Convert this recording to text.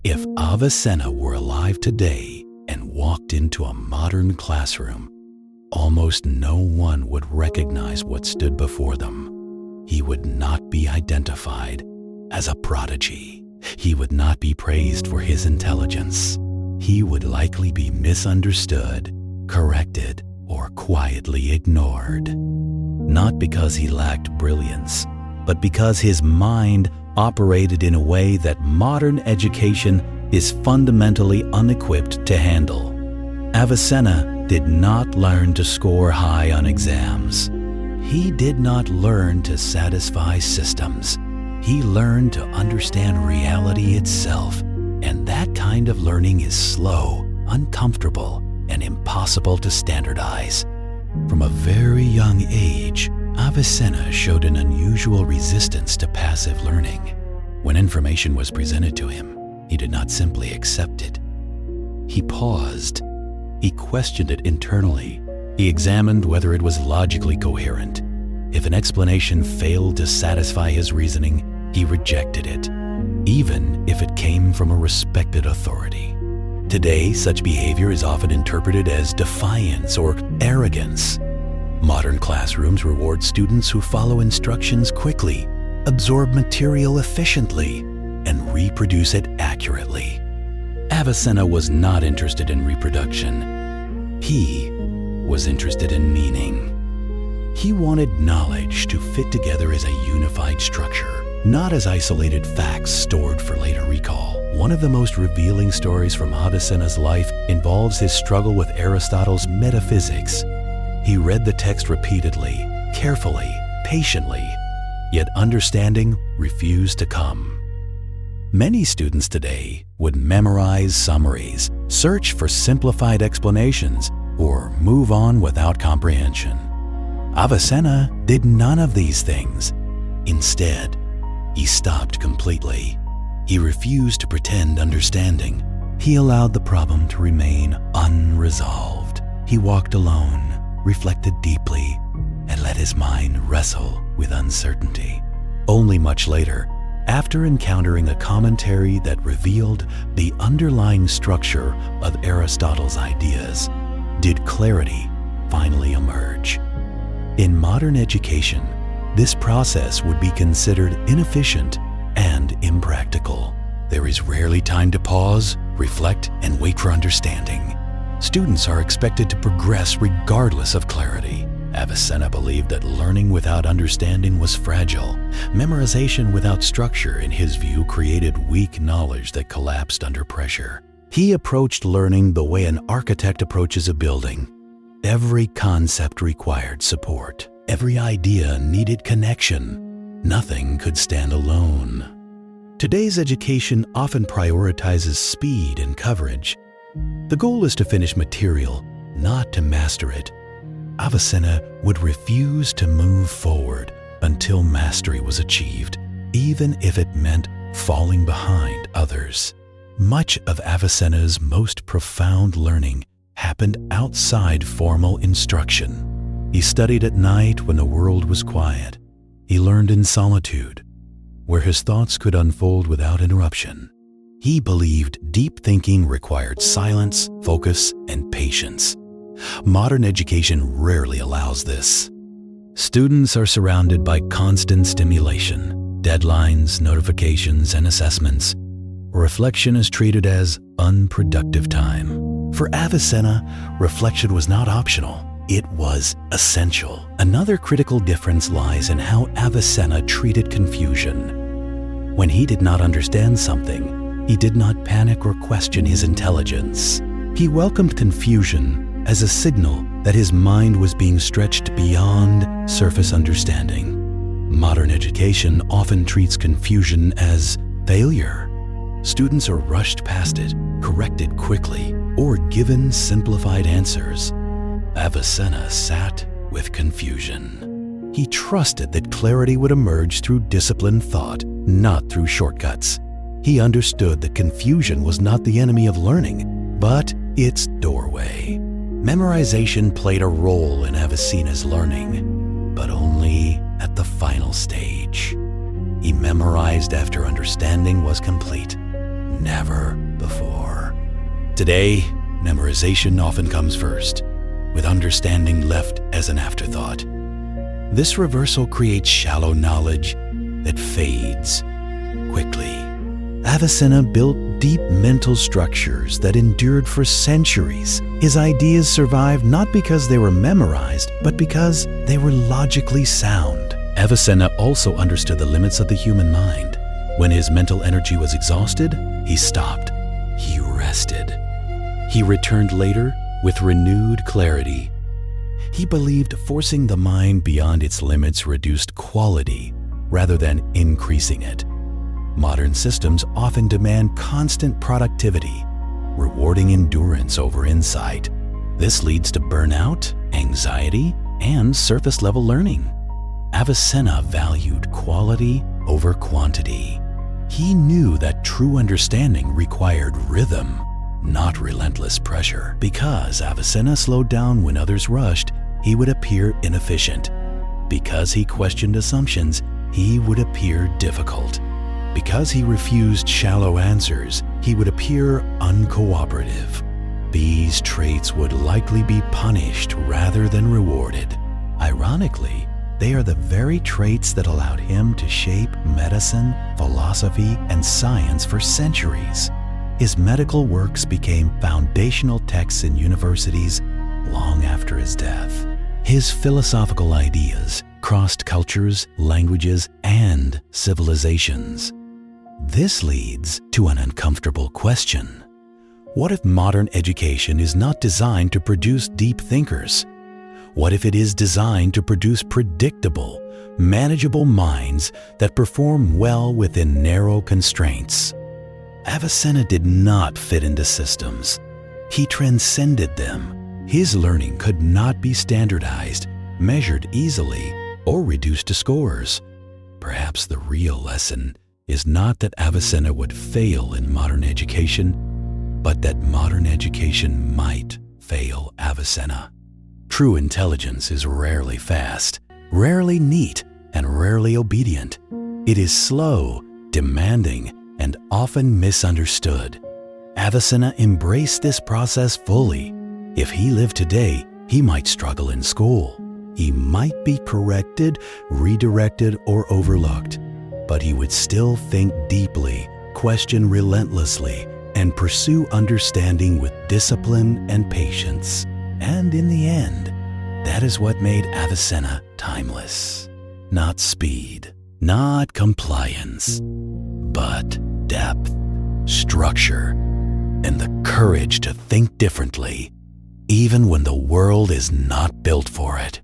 If Avicenna were alive today and walked into a modern classroom, almost no one would recognize what stood before them. He would not be identified as a prodigy. He would not be praised for his intelligence. He would likely be misunderstood, corrected, or quietly ignored. Not because he lacked brilliance, but because his mind operated in a way that modern education is fundamentally unequipped to handle. Avicenna did not learn to score high on exams. He did not learn to satisfy systems. He learned to understand reality itself, and that kind of learning is slow, uncomfortable, and impossible to standardize. From a very young age, Avicenna showed an unusual resistance to passive learning. When information was presented to him, he did not simply accept it. He paused. He questioned it internally. He examined whether it was logically coherent. If an explanation failed to satisfy his reasoning, he rejected it, even if it came from a respected authority. Today, such behavior is often interpreted as defiance or arrogance. Modern classrooms reward students who follow instructions quickly, absorb material efficiently, and reproduce it accurately. Avicenna was not interested in reproduction. He was interested in meaning. He wanted knowledge to fit together as a unified structure, not as isolated facts stored for later recall. One of the most revealing stories from Avicenna's life involves his struggle with Aristotle's metaphysics. He read the text repeatedly, carefully, patiently, yet understanding refused to come. Many students today would memorize summaries, search for simplified explanations, or move on without comprehension. Avicenna did none of these things. Instead, he stopped completely. He refused to pretend understanding. He allowed the problem to remain unresolved. He walked alone, reflected deeply, and let his mind wrestle with uncertainty. Only much later, after encountering a commentary that revealed the underlying structure of Aristotle's ideas, did clarity finally emerge. In modern education, this process would be considered inefficient and impractical. There is rarely time to pause, reflect, and wait for understanding. Students are expected to progress regardless of clarity. Avicenna believed that learning without understanding was fragile. Memorization without structure, in his view, created weak knowledge that collapsed under pressure. He approached learning the way an architect approaches a building. Every concept required support. Every idea needed connection. Nothing could stand alone. Today's education often prioritizes speed and coverage. The goal is to finish material, not to master it. Avicenna would refuse to move forward until mastery was achieved, even if it meant falling behind others. Much of Avicenna's most profound learning happened outside formal instruction. He studied at night when the world was quiet. He learned in solitude, where his thoughts could unfold without interruption. He believed deep thinking required silence, focus, and patience. Modern education rarely allows this. Students are surrounded by constant stimulation, deadlines, notifications, and assessments. Reflection is treated as unproductive time. For Avicenna, reflection was not optional. It was essential. Another critical difference lies in how Avicenna treated confusion. When he did not understand something, he did not panic or question his intelligence. He welcomed confusion as a signal that his mind was being stretched beyond surface understanding. Modern education often treats confusion as failure. Students are rushed past it, corrected quickly, or given simplified answers. Avicenna sat with confusion. He trusted that clarity would emerge through disciplined thought, not through shortcuts. He understood that confusion was not the enemy of learning, but its doorway. Memorization played a role in Avicenna's learning, but only at the final stage. He memorized after understanding was complete, never before. Today, memorization often comes first, with understanding left as an afterthought. This reversal creates shallow knowledge that fades quickly. Avicenna built deep mental structures that endured for centuries. His ideas survived not because they were memorized, but because they were logically sound. Avicenna also understood the limits of the human mind. When his mental energy was exhausted, he stopped. He rested. He returned later with renewed clarity. He believed forcing the mind beyond its limits reduced quality rather than increasing it. Modern systems often demand constant productivity, rewarding endurance over insight. This leads to burnout, anxiety, and surface-level learning. Avicenna valued quality over quantity. He knew that true understanding required rhythm, not relentless pressure. Because Avicenna slowed down when others rushed, he would appear inefficient. Because he questioned assumptions, he would appear difficult. Because he refused shallow answers, he would appear uncooperative. These traits would likely be punished rather than rewarded. Ironically, they are the very traits that allowed him to shape medicine, philosophy, and science for centuries. His medical works became foundational texts in universities long after his death. His philosophical ideas crossed cultures, languages, and civilizations. This leads to an uncomfortable question. What if modern education is not designed to produce deep thinkers? What if it is designed to produce predictable, manageable minds that perform well within narrow constraints? Avicenna did not fit into systems. He transcended them. His learning could not be standardized, measured easily, or reduced to scores. Perhaps the real lesson is not that Avicenna would fail in modern education, but that modern education might fail Avicenna. True intelligence is rarely fast, rarely neat, and rarely obedient. It is slow, demanding, and often misunderstood. Avicenna embraced this process fully. If he lived today, he might struggle in school. He might be corrected, redirected, or overlooked. But he would still think deeply, question relentlessly, and pursue understanding with discipline and patience. And in the end, that is what made Avicenna timeless. Not speed, not compliance, but depth, structure, and the courage to think differently, even when the world is not built for it.